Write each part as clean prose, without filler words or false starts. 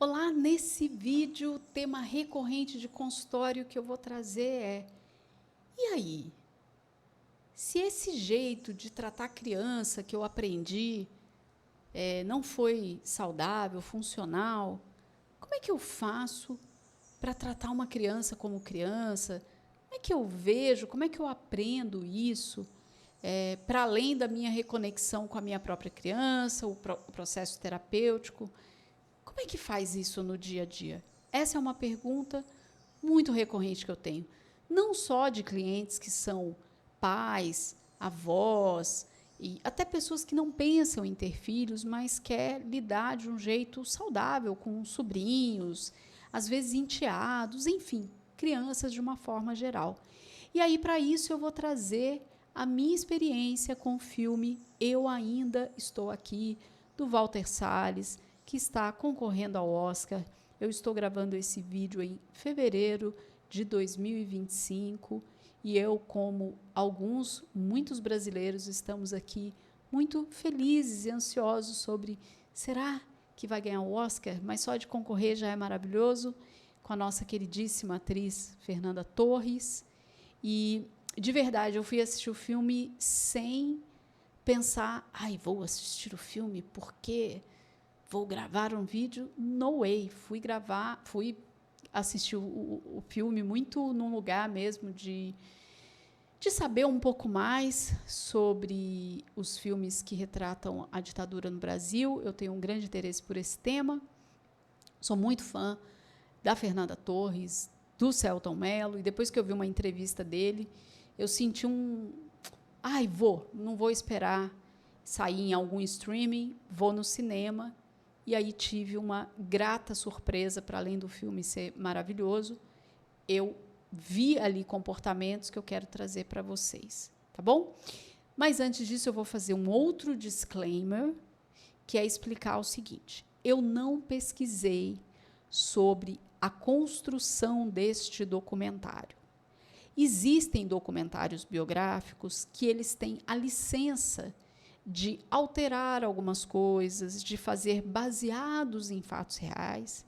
Olá, nesse vídeo, o tema recorrente de consultório que eu vou trazer é: e aí? Se esse jeito de tratar a criança que eu aprendi não foi saudável, funcional, como é que eu faço para tratar uma criança como criança? Como é que eu vejo, como é que eu aprendo isso? Para além da minha reconexão com a minha própria criança, o processo terapêutico, como é que faz isso no dia a dia? Essa é uma pergunta muito recorrente que eu tenho. Não só de clientes que são pais, avós, e até pessoas que não pensam em ter filhos, mas quer lidar de um jeito saudável com sobrinhos, às vezes enteados, enfim, crianças de uma forma geral. E aí, para isso, eu vou trazer a minha experiência com o filme Eu Ainda Estou Aqui, do Walter Salles, que está concorrendo ao Oscar. Eu estou gravando esse vídeo em fevereiro de 2025 e eu, como muitos brasileiros, estamos aqui muito felizes e ansiosos sobre será que vai ganhar o Oscar? Mas só de concorrer já é maravilhoso, com a nossa queridíssima atriz Fernanda Torres. E, de verdade, eu fui assistir o filme sem pensar, vou assistir o filme porque vou gravar um vídeo. No way. Fui assistir o filme muito num lugar mesmo de saber um pouco mais sobre os filmes que retratam a ditadura no Brasil. Eu tenho um grande interesse por esse tema. Sou muito fã da Fernanda Torres, do Selton Mello, e depois que eu vi uma entrevista dele, eu senti não vou esperar sair em algum streaming, vou no cinema. E aí tive uma grata surpresa, para além do filme ser maravilhoso, eu vi ali comportamentos que eu quero trazer para vocês, tá bom? Mas antes disso eu vou fazer um outro disclaimer, que é explicar o seguinte: eu não pesquisei sobre a construção deste documentário. Existem documentários biográficos que eles têm a licença de alterar algumas coisas, de fazer baseados em fatos reais,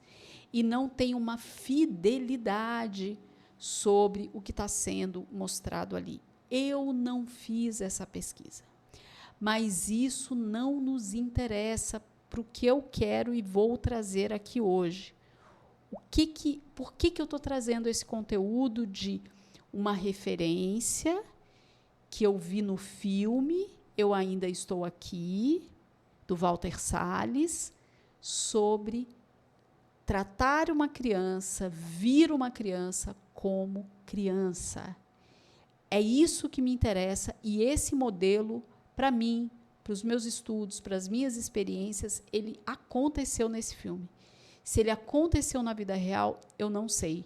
e não tem uma fidelidade sobre o que está sendo mostrado ali. Eu não fiz essa pesquisa, mas isso não nos interessa para o que eu quero e vou trazer aqui hoje. Por que eu estou trazendo esse conteúdo de uma referência que eu vi no filme Eu Ainda Estou Aqui, do Walter Salles, sobre tratar uma criança, vir uma criança como criança. É isso que me interessa, e esse modelo, para mim, para os meus estudos, para as minhas experiências, ele aconteceu nesse filme. Se ele aconteceu na vida real, eu não sei.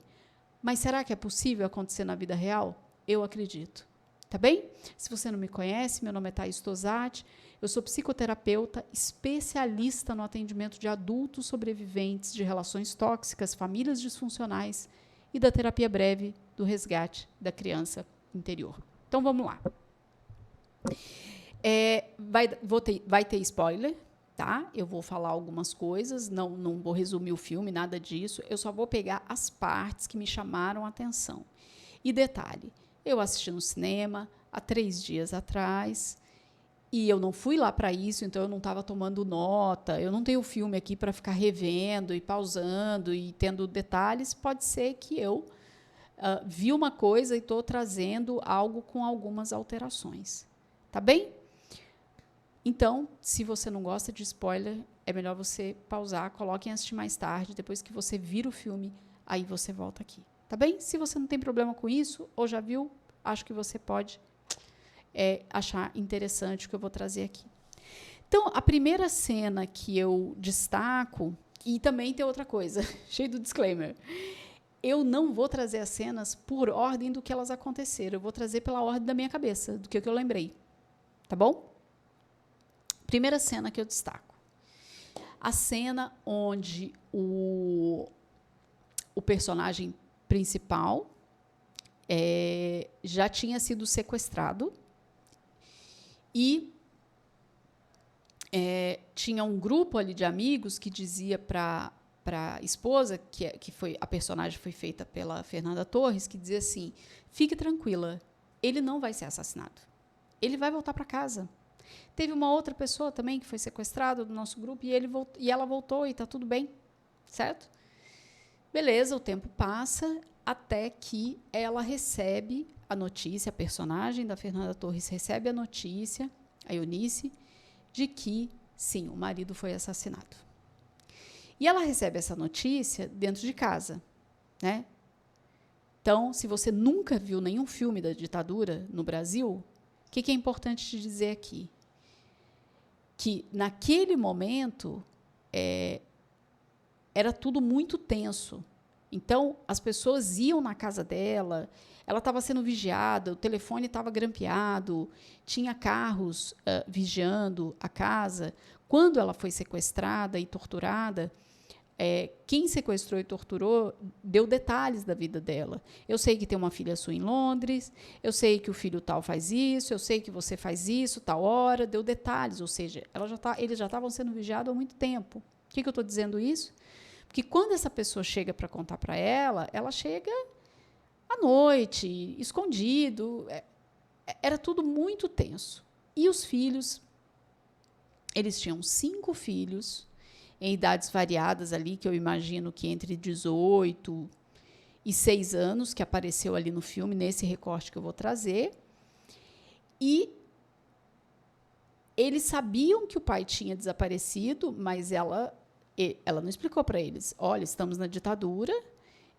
Mas será que é possível acontecer na vida real? Eu acredito. Tá bem? Se você não me conhece, meu nome é Thaís Tosati, eu sou psicoterapeuta, especialista no atendimento de adultos sobreviventes de relações tóxicas, famílias disfuncionais e da terapia breve do resgate da criança interior. Então vamos lá. Vai ter spoiler, tá? Eu vou falar algumas coisas, não vou resumir o filme, nada disso. Eu só vou pegar as partes que me chamaram a atenção. E detalhe, eu assisti no cinema há 3 dias atrás e eu não fui lá para isso, então eu não estava tomando nota. Eu não tenho o filme aqui para ficar revendo e pausando e tendo detalhes. Pode ser que eu vi uma coisa e estou trazendo algo com algumas alterações. Tá bem? Então, se você não gosta de spoiler, é melhor você pausar, coloque em assistir mais tarde, depois que você vira o filme, aí você volta aqui. Tá bem? Se você não tem problema com isso, ou já viu, acho que você pode achar interessante o que eu vou trazer aqui. Então, a primeira cena que eu destaco, e também tem outra coisa, cheio do disclaimer, eu não vou trazer as cenas por ordem do que elas aconteceram, eu vou trazer pela ordem da minha cabeça, do que eu lembrei. Tá bom? Primeira cena que eu destaco. A cena onde o personagem principal já tinha sido sequestrado e tinha um grupo ali de amigos que dizia para a esposa, que foi a personagem foi feita pela Fernanda Torres, que dizia assim: fique tranquila, ele não vai ser assassinado. Ele vai voltar para casa. Teve uma outra pessoa também que foi sequestrada do nosso grupo e ela voltou e está tudo bem, certo? Beleza, o tempo passa até que ela recebe a notícia, a personagem da Fernanda Torres recebe a notícia, a Eunice, de que, sim, o marido foi assassinado. E ela recebe essa notícia dentro de casa, né? Então, se você nunca viu nenhum filme da ditadura no Brasil, o que é importante te dizer aqui? Que, naquele momento, era tudo muito tenso. Então, as pessoas iam na casa dela, ela estava sendo vigiada, o telefone estava grampeado, tinha carros vigiando a casa. Quando ela foi sequestrada e torturada, quem sequestrou e torturou deu detalhes da vida dela. Eu sei que tem uma filha sua em Londres, eu sei que o filho tal faz isso, eu sei que você faz isso, tal hora, deu detalhes. Ou seja, eles já estavam sendo vigiados há muito tempo. Por que eu estou dizendo isso? Porque quando essa pessoa chega para contar para ela chega à noite, escondido. Era tudo muito tenso. E os filhos, eles tinham 5 filhos, em idades variadas ali, que eu imagino que entre 18 e 6 anos, que apareceu ali no filme, nesse recorte que eu vou trazer. E eles sabiam que o pai tinha desaparecido, mas ela não explicou para eles: olha, estamos na ditadura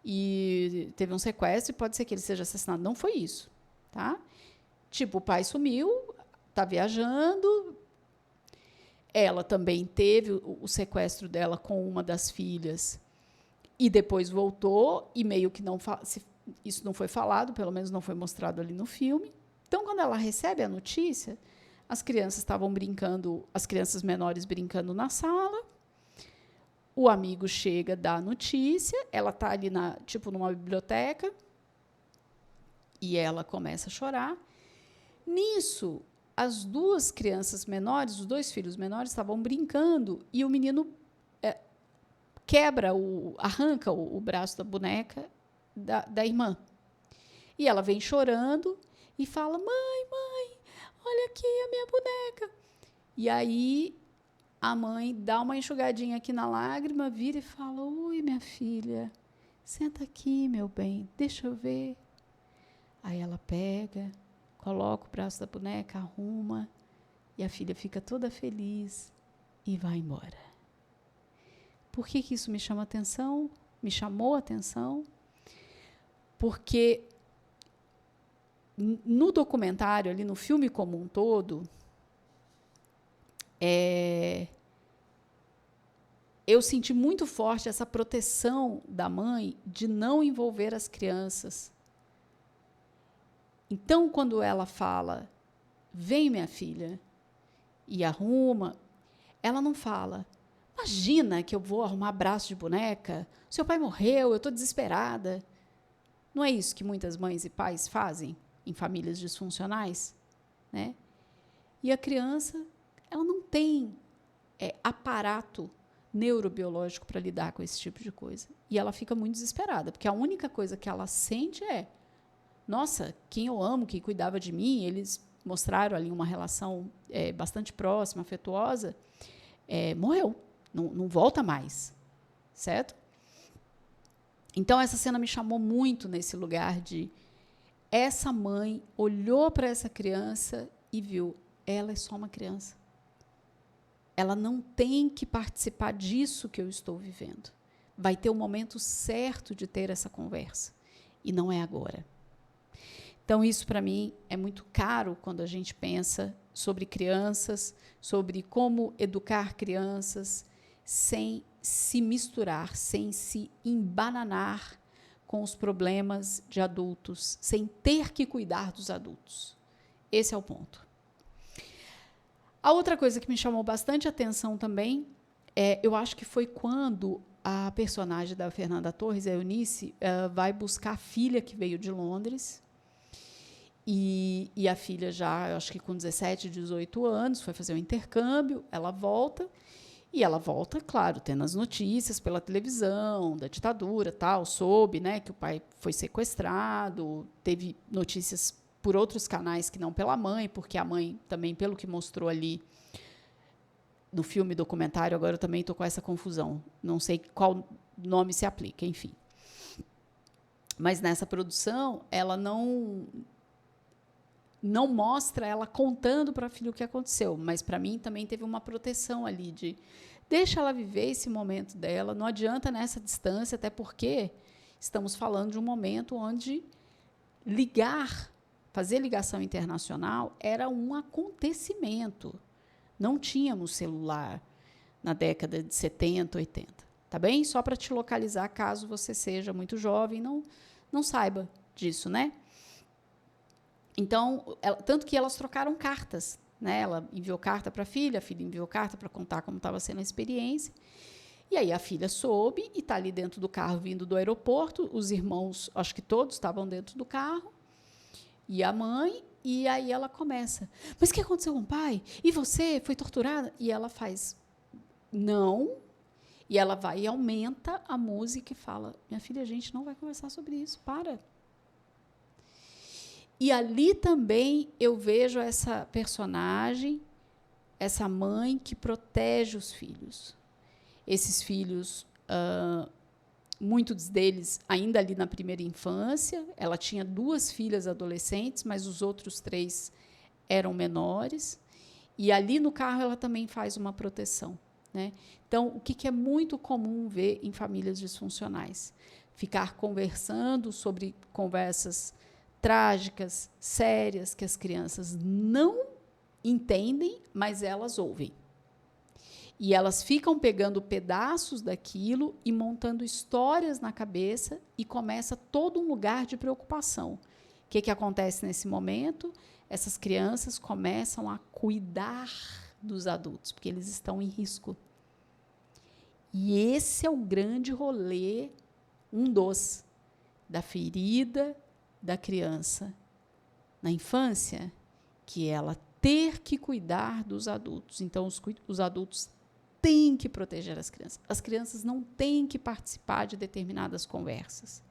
e teve um sequestro e pode ser que ele seja assassinado. Não foi isso, tá? Tipo, o pai sumiu, está viajando. Ela também teve o sequestro dela com uma das filhas e depois voltou, e meio que isso não foi falado, pelo menos não foi mostrado ali no filme. Então, quando ela recebe a notícia, as crianças estavam brincando, as crianças menores brincando na sala, o amigo chega, dá a notícia, ela está ali numa biblioteca, e ela começa a chorar. Nisso, as 2 crianças menores, os 2 filhos menores, estavam brincando e o menino arranca o braço da boneca da irmã. E ela vem chorando e fala: mãe, olha aqui a minha boneca. E aí a mãe dá uma enxugadinha aqui na lágrima, vira e fala: oi, minha filha, senta aqui, meu bem, deixa eu ver. Aí ela pega, coloca o braço da boneca, arruma, e a filha fica toda feliz e vai embora. Por que isso me chama atenção? Me chamou a atenção? Porque no documentário, ali no filme como um todo, eu senti muito forte essa proteção da mãe de não envolver as crianças. Então, quando ela fala: vem, minha filha, e arruma, ela não fala: imagina que eu vou arrumar braço de boneca, seu pai morreu, eu estou desesperada. Não é isso que muitas mães e pais fazem em famílias disfuncionais, né? E a criança, ela não tem aparato neurobiológico para lidar com esse tipo de coisa. E ela fica muito desesperada, porque a única coisa que ela sente é: nossa, quem eu amo, quem cuidava de mim, eles mostraram ali uma relação bastante próxima, afetuosa, morreu, não volta mais, certo? Então, essa cena me chamou muito nesse lugar de: essa mãe olhou para essa criança e viu, ela é só uma criança. Ela não tem que participar disso que eu estou vivendo. Vai ter o momento certo de ter essa conversa, e não é agora. Então, isso, para mim, é muito caro quando a gente pensa sobre crianças, sobre como educar crianças sem se misturar, sem se embananar com os problemas de adultos, sem ter que cuidar dos adultos. Esse é o ponto. A outra coisa que me chamou bastante atenção também, eu acho que foi quando a personagem da Fernanda Torres, a Eunice, vai buscar a filha que veio de Londres. E a filha já, eu acho que com 17, 18 anos, foi fazer um intercâmbio, ela volta, E ela volta, claro, tendo as notícias pela televisão, da ditadura, tal, soube, né, que o pai foi sequestrado, teve notícias por outros canais que não pela mãe, porque a mãe também, pelo que mostrou ali no filme documentário, agora eu também estou com essa confusão, não sei qual nome se aplica, enfim. Mas nessa produção, ela não mostra ela contando para a filha o que aconteceu, mas para mim também teve uma proteção ali de deixa ela viver esse momento dela, não adianta nessa distância, até porque estamos falando de um momento onde fazer ligação internacional era um acontecimento. Não tínhamos celular na década de 70, 80, tá bem? Só para te localizar, caso você seja muito jovem, não saiba disso, né? Então, tanto que elas trocaram cartas, né? Ela enviou carta para a filha enviou carta para contar como estava sendo a experiência. E aí a filha soube e está ali dentro do carro, vindo do aeroporto. Os irmãos, acho que todos estavam dentro do carro. E a mãe, e aí ela começa. Mas o que aconteceu com o pai? E você foi torturada? E ela faz, não. E ela vai e aumenta a música e fala, minha filha, a gente não vai conversar sobre isso, para. E ali também eu vejo essa personagem, essa mãe que protege os filhos. Esses filhos, muitos deles ainda ali na primeira infância, ela tinha 2 filhas adolescentes, mas os outros 3 eram menores. E ali no carro ela também faz uma proteção, né? Então, o que é muito comum ver em famílias disfuncionais? Ficar conversando sobre conversas trágicas, sérias, que as crianças não entendem, mas elas ouvem. E elas ficam pegando pedaços daquilo e montando histórias na cabeça e começa todo um lugar de preocupação. O que acontece nesse momento? Essas crianças começam a cuidar dos adultos, porque eles estão em risco. E esse é o grande rolê, da ferida da criança na infância, que é ela ter que cuidar dos adultos. Então, os adultos têm que proteger as crianças. As crianças não têm que participar de determinadas conversas.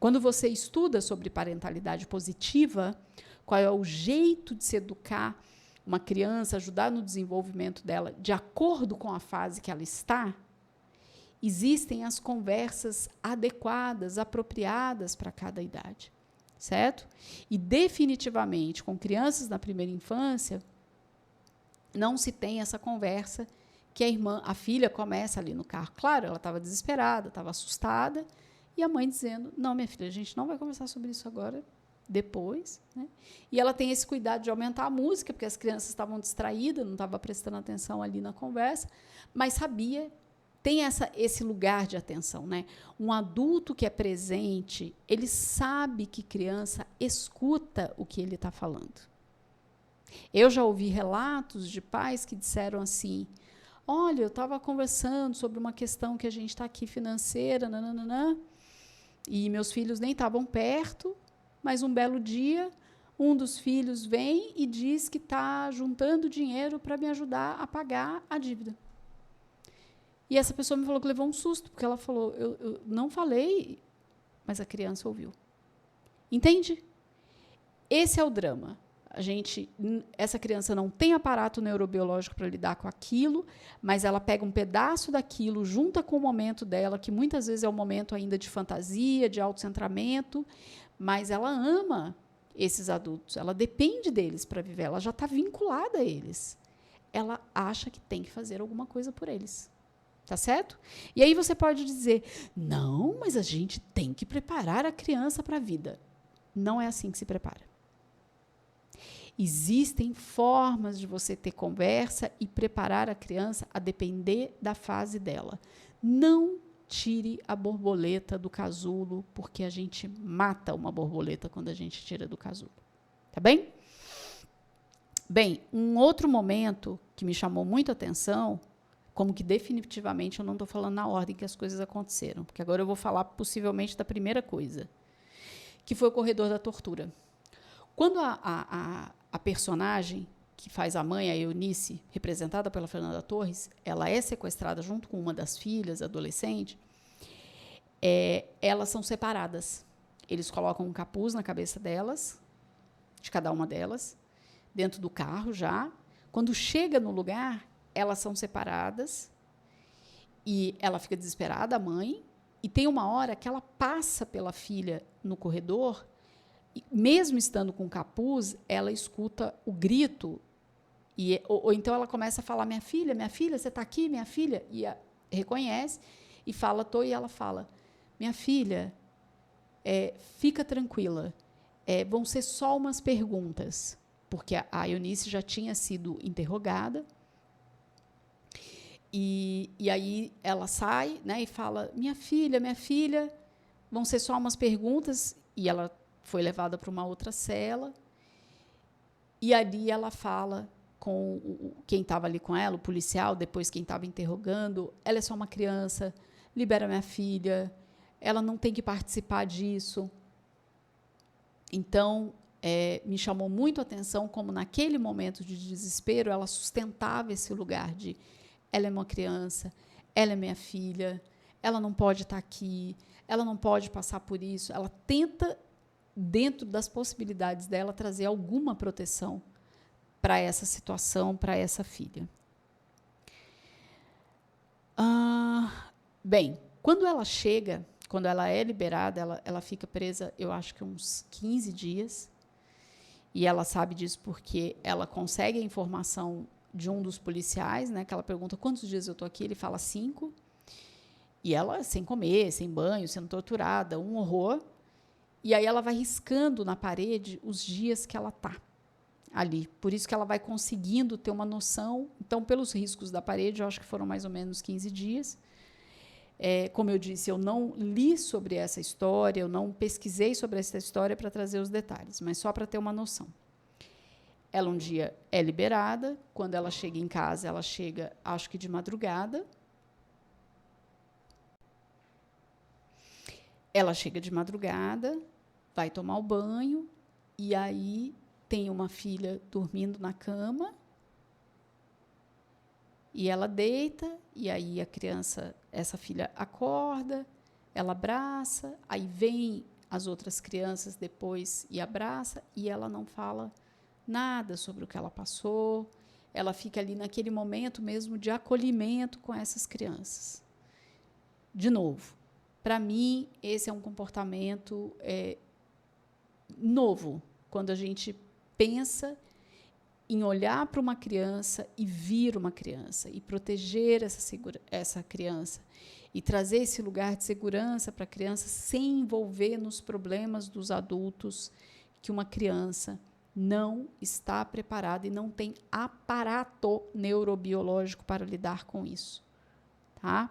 Quando você estuda sobre parentalidade positiva, qual é o jeito de se educar uma criança, ajudar no desenvolvimento dela de acordo com a fase que ela está, existem as conversas adequadas, apropriadas para cada idade, certo? E definitivamente, com crianças na primeira infância, não se tem essa conversa que a filha começa ali no carro. Claro, ela estava desesperada, estava assustada, e a mãe dizendo, não, minha filha, a gente não vai conversar sobre isso agora, depois, né? E ela tem esse cuidado de aumentar a música, porque as crianças estavam distraídas, não estavam prestando atenção ali na conversa, mas tem esse lugar de atenção, né? Um adulto que é presente, ele sabe que criança escuta o que ele está falando. Eu já ouvi relatos de pais que disseram assim, olha, eu estava conversando sobre uma questão que a gente está aqui financeira, nananã, e meus filhos nem estavam perto, mas um belo dia, um dos filhos vem e diz que está juntando dinheiro para me ajudar a pagar a dívida. E essa pessoa me falou que levou um susto, porque ela falou, eu não falei, mas a criança ouviu. Entende? Esse é o drama. Essa criança não tem aparato neurobiológico para lidar com aquilo, mas ela pega um pedaço daquilo, junta com o momento dela, que muitas vezes é um momento ainda de fantasia, de autocentramento, mas ela ama esses adultos, ela depende deles para viver, ela já está vinculada a eles. Ela acha que tem que fazer alguma coisa por eles. Tá certo? E aí você pode dizer, não, mas a gente tem que preparar a criança para a vida. Não é assim que se prepara. Existem formas de você ter conversa e preparar a criança a depender da fase dela. Não tire a borboleta do casulo, porque a gente mata uma borboleta quando a gente tira do casulo. Tá bem? Bem, um outro momento que me chamou muito a atenção, como que definitivamente eu não estou falando na ordem que as coisas aconteceram, porque agora eu vou falar possivelmente da primeira coisa, que foi o corredor da tortura. Quando a personagem que faz a mãe, a Eunice, representada pela Fernanda Torres, ela é sequestrada junto com uma das filhas, adolescente, elas são separadas. Eles colocam um capuz na cabeça delas, de cada uma delas, dentro do carro já. Quando chega no lugar, elas são separadas e ela fica desesperada, a mãe, e tem uma hora que ela passa pela filha no corredor, e mesmo estando com capuz, ela escuta o grito, ou então ela começa a falar, minha filha, você está aqui, minha filha? E reconhece e fala, tô, e ela fala, minha filha, fica tranquila, vão ser só umas perguntas, porque a Eunice já tinha sido interrogada, e aí ela sai, né, e fala, minha filha, vão ser só umas perguntas, e ela foi levada para uma outra cela, e ali ela fala com quem estava ali com ela, o policial, depois quem estava interrogando, ela é só uma criança, libera minha filha, ela não tem que participar disso. Então, me chamou muito a atenção como, naquele momento de desespero, ela sustentava esse lugar de ela é uma criança, ela é minha filha, ela não pode estar aqui, ela não pode passar por isso. Ela tenta, dentro das possibilidades dela, trazer alguma proteção para essa situação, para essa filha. Bem, quando ela chega, quando ela é liberada, ela fica presa, eu acho que uns 15 dias, e ela sabe disso porque ela consegue a informação de um dos policiais, né, que ela pergunta quantos dias eu estou aqui, ele fala 5, e ela sem comer, sem banho, sendo torturada, um horror, e aí ela vai riscando na parede os dias que ela está ali, por isso que ela vai conseguindo ter uma noção. Então, pelos riscos da parede, eu acho que foram mais ou menos 15 dias, como eu disse, eu não li sobre essa história, eu não pesquisei sobre essa história para trazer os detalhes, mas só para ter uma noção. Ela um dia é liberada, quando ela chega em casa, ela chega, acho que de madrugada. Ela chega de madrugada, vai tomar o banho, e aí tem uma filha dormindo na cama, e ela deita, e aí a criança, essa filha acorda, ela abraça, aí vem as outras crianças depois e abraça, e ela não fala nada sobre o que ela passou, ela fica ali naquele momento mesmo de acolhimento com essas crianças. De novo, para mim, esse é um comportamento novo, quando a gente pensa em olhar para uma criança e vir uma criança, e proteger essa criança, e trazer esse lugar de segurança para a criança sem envolver nos problemas dos adultos, que uma criança não está preparada e não tem aparato neurobiológico para lidar com isso. Tá?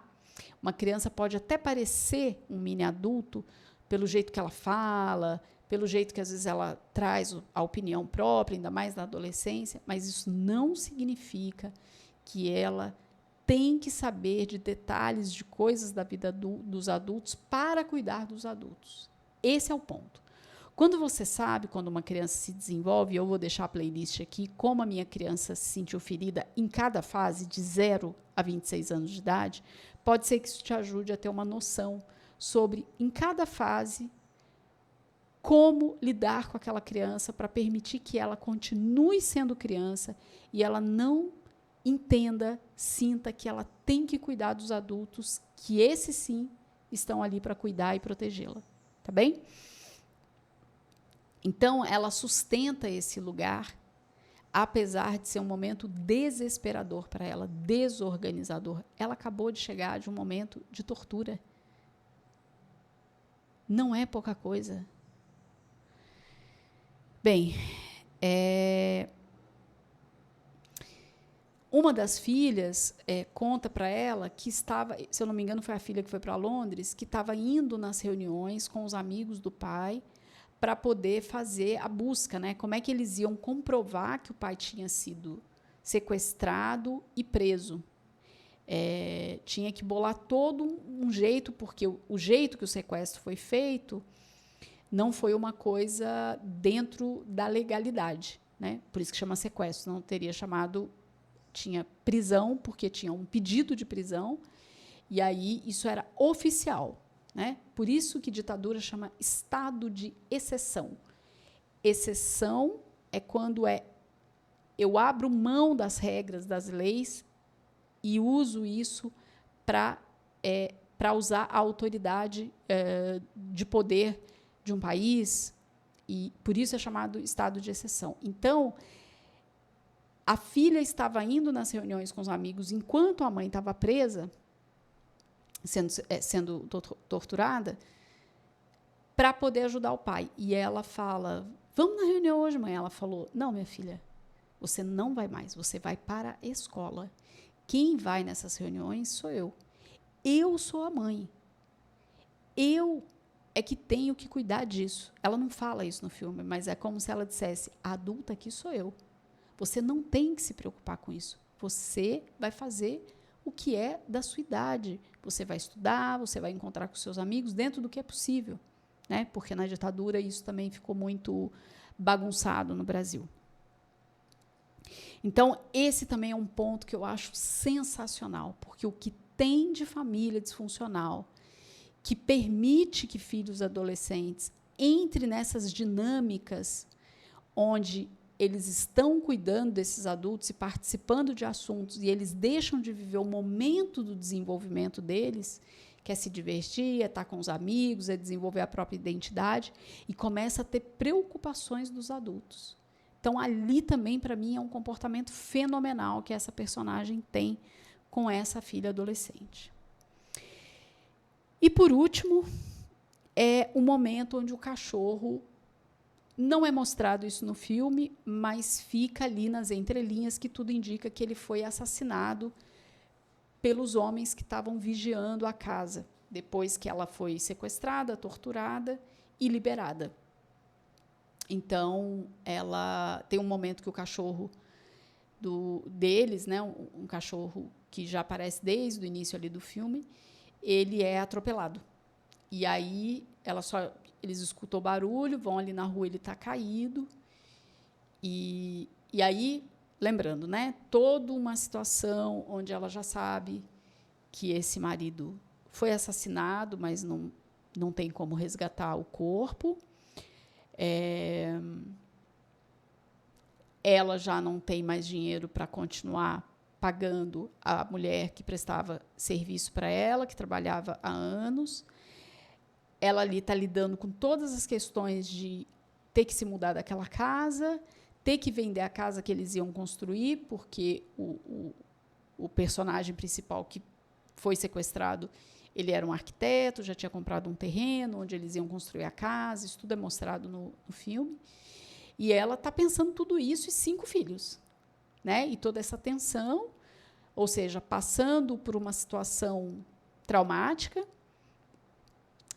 Uma criança pode até parecer um mini adulto pelo jeito que ela fala, pelo jeito que às vezes ela traz a opinião própria, ainda mais na adolescência, mas isso não significa que ela tem que saber de detalhes de coisas da vida dos adultos para cuidar dos adultos. Esse é o ponto. Quando você sabe, quando uma criança se desenvolve, eu vou deixar a playlist aqui, como a minha criança se sentiu ferida em cada fase, de 0 a 26 anos de idade, pode ser que isso te ajude a ter uma noção sobre, em cada fase, como lidar com aquela criança para permitir que ela continue sendo criança e ela não entenda, sinta que ela tem que cuidar dos adultos, que esses sim estão ali para cuidar e protegê-la. Tá bem? Então, ela sustenta esse lugar, apesar de ser um momento desesperador para ela, desorganizador. Ela acabou de chegar de um momento de tortura. Não é pouca coisa. Bem, uma das filhas conta para ela que estava, se eu não me engano, foi a filha que foi para Londres, que estava indo nas reuniões com os amigos do pai para poder fazer a busca, né? Como é que eles iam comprovar que o pai tinha sido sequestrado e preso. Tinha que bolar todo um jeito, porque o jeito que o sequestro foi feito não foi uma coisa dentro da legalidade, né? Por isso que chama sequestro, não teria chamado... Tinha prisão, porque tinha um pedido de prisão, e aí isso era oficial, né? Por isso que ditadura chama estado de exceção. Exceção é quando eu abro mão das regras, das leis, e uso isso para usar a autoridade de poder de um país, e por isso é chamado estado de exceção. Então, a filha estava indo nas reuniões com os amigos enquanto a mãe estava presa, sendo torturada, para poder ajudar o pai. E ela fala, vamos na reunião hoje, mãe? Ela falou, não, minha filha, você não vai mais, você vai para a escola. Quem vai nessas reuniões sou eu. Eu sou a mãe. Eu é que tenho que cuidar disso. Ela não fala isso no filme, mas é como se ela dissesse, a adulta aqui sou eu. Você não tem que se preocupar com isso. Você vai fazer o que é da sua idade. Você vai estudar, você vai encontrar com seus amigos dentro do que é possível, né? Porque na ditadura isso também ficou muito bagunçado no Brasil. Então, esse também é um ponto que eu acho sensacional, porque o que tem de família disfuncional que permite que filhos adolescentes entrem nessas dinâmicas onde eles estão cuidando desses adultos e participando de assuntos e eles deixam de viver o momento do desenvolvimento deles, que é se divertir, é estar com os amigos, é desenvolver a própria identidade, e começa a ter preocupações dos adultos. Então, ali também, para mim, é um comportamento fenomenal que essa personagem tem com essa filha adolescente. E, por último, é o momento onde o cachorro... Não é mostrado isso no filme, mas fica ali nas entrelinhas que tudo indica que ele foi assassinado pelos homens que estavam vigiando a casa, depois que ela foi sequestrada, torturada e liberada. Então, ela tem um momento que o cachorro deles, né, um cachorro que já aparece desde o início ali do filme, ele é atropelado. E aí eles escutam o barulho, vão ali na rua, ele está caído. E aí, lembrando, né, toda uma situação onde ela já sabe que esse marido foi assassinado, mas não tem como resgatar o corpo. Ela já não tem mais dinheiro para continuar pagando a mulher que prestava serviço para ela, que trabalhava há anos. Ela ali está lidando com todas as questões de ter que se mudar daquela casa, ter que vender a casa que eles iam construir, porque o personagem principal que foi sequestrado, ele era um arquiteto, já tinha comprado um terreno onde eles iam construir a casa, isso tudo é mostrado no filme. E ela está pensando tudo isso e 5 filhos, né? E toda essa tensão, ou seja, passando por uma situação traumática,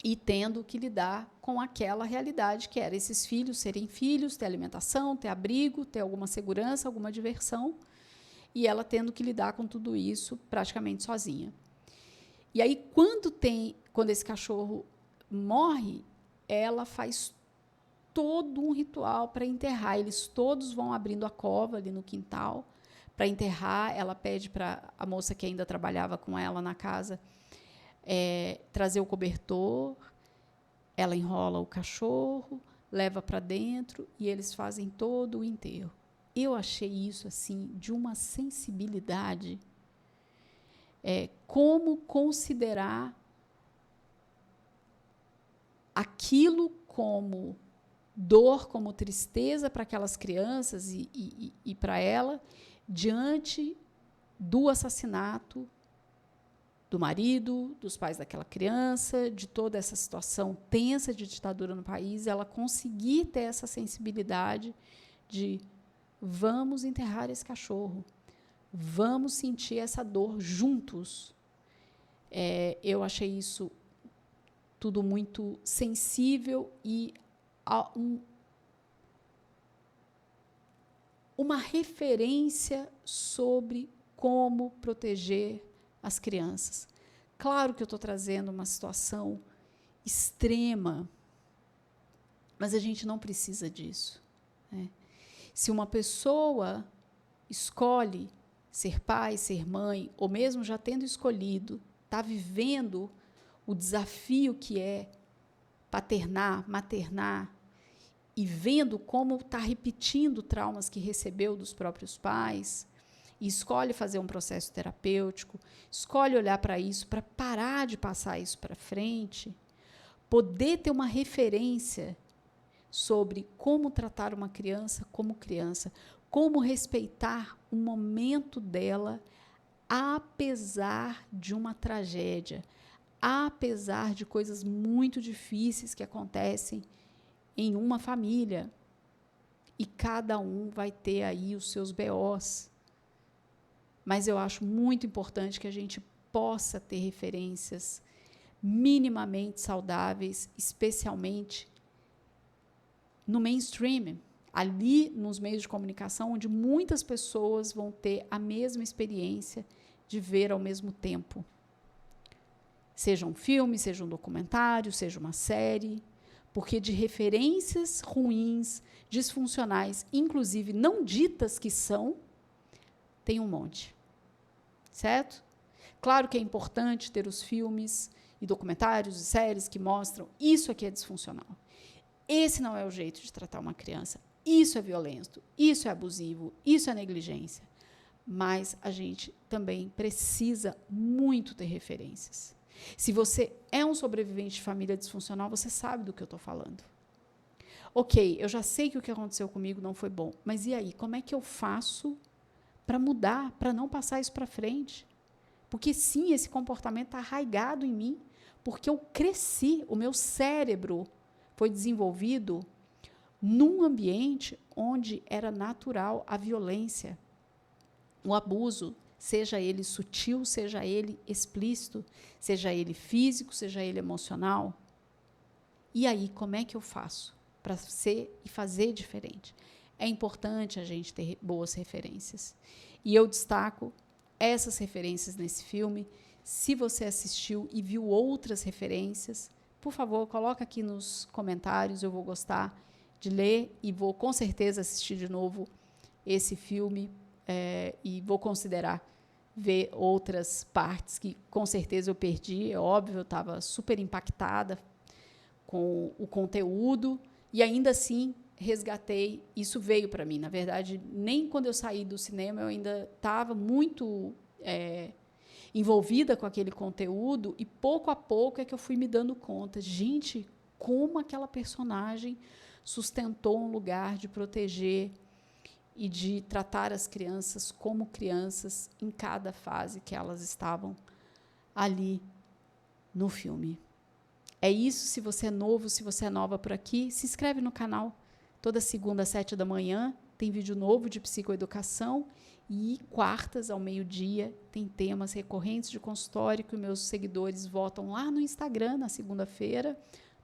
e tendo que lidar com aquela realidade que era esses filhos serem filhos, ter alimentação, ter abrigo, ter alguma segurança, alguma diversão, e ela tendo que lidar com tudo isso praticamente sozinha. E aí, quando esse cachorro morre, ela faz todo um ritual para enterrar. Eles todos vão abrindo a cova ali no quintal para enterrar. Ela pede para a moça que ainda trabalhava com ela na casa trazer o cobertor, ela enrola o cachorro, leva para dentro e eles fazem todo o enterro. Eu achei isso assim de uma sensibilidade, como considerar aquilo como dor, como tristeza para aquelas crianças e para ela, diante do assassinato do marido, dos pais daquela criança, de toda essa situação tensa de ditadura no país, ela conseguir ter essa sensibilidade de vamos enterrar esse cachorro, vamos sentir essa dor juntos. Eu achei isso tudo muito sensível e uma referência sobre como proteger as crianças. Claro que eu estou trazendo uma situação extrema, mas a gente não precisa disso, né? Se uma pessoa escolhe ser pai, ser mãe, ou mesmo já tendo escolhido, está vivendo o desafio que é paternar, maternar, e vendo como está repetindo traumas que recebeu dos próprios pais, e escolhe fazer um processo terapêutico, escolhe olhar para isso, para parar de passar isso para frente, poder ter uma referência sobre como tratar uma criança como criança, como respeitar o momento dela, apesar de uma tragédia, apesar de coisas muito difíceis que acontecem em uma família. E cada um vai ter aí os seus BOs. Mas eu acho muito importante que a gente possa ter referências minimamente saudáveis, especialmente no mainstream, ali nos meios de comunicação, onde muitas pessoas vão ter a mesma experiência de ver ao mesmo tempo. Seja um filme, seja um documentário, seja uma série, porque de referências ruins, disfuncionais, inclusive não ditas que são, tem um monte. Certo? Claro que é importante ter os filmes e documentários e séries que mostram isso aqui é disfuncional. Esse não é o jeito de tratar uma criança. Isso é violento, isso é abusivo, isso é negligência. Mas a gente também precisa muito ter referências. Se você é um sobrevivente de família disfuncional, você sabe do que eu estou falando. Ok, eu já sei que o que aconteceu comigo não foi bom, mas e aí? Como é que eu faço para mudar, para não passar isso para frente? Porque sim, esse comportamento está arraigado em mim, porque eu cresci, o meu cérebro foi desenvolvido num ambiente onde era natural a violência, o abuso, seja ele sutil, seja ele explícito, seja ele físico, seja ele emocional. E aí, como é que eu faço para ser e fazer diferente? É importante a gente ter boas referências. E eu destaco essas referências nesse filme. Se você assistiu e viu outras referências, por favor, coloca aqui nos comentários, eu vou gostar de ler e vou com certeza assistir de novo esse filme e vou considerar ver outras partes que com certeza eu perdi. É óbvio, eu estava super impactada com o conteúdo e ainda assim resgatei, isso veio para mim. Na verdade, nem quando eu saí do cinema eu ainda estava muito envolvida com aquele conteúdo e pouco a pouco é que eu fui me dando conta, gente, como aquela personagem sustentou um lugar de proteger e de tratar as crianças como crianças em cada fase que elas estavam ali no filme. É isso. Se você é novo, se você é nova por aqui, se inscreve no canal. Toda segunda às 7 da manhã tem vídeo novo de psicoeducação e quartas ao meio-dia tem temas recorrentes de consultório que os meus seguidores votam lá no Instagram na segunda-feira,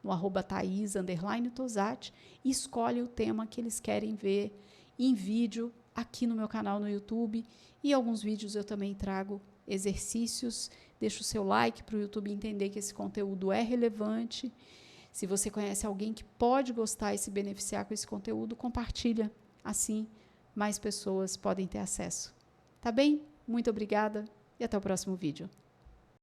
no @Thaís_Tosati, e escolhem o tema que eles querem ver em vídeo aqui no meu canal no YouTube. E alguns vídeos eu também trago exercícios. Deixa o seu like para o YouTube entender que esse conteúdo é relevante. Se você conhece alguém que pode gostar e se beneficiar com esse conteúdo, compartilha. Assim, mais pessoas podem ter acesso. Tá bem? Muito obrigada e até o próximo vídeo.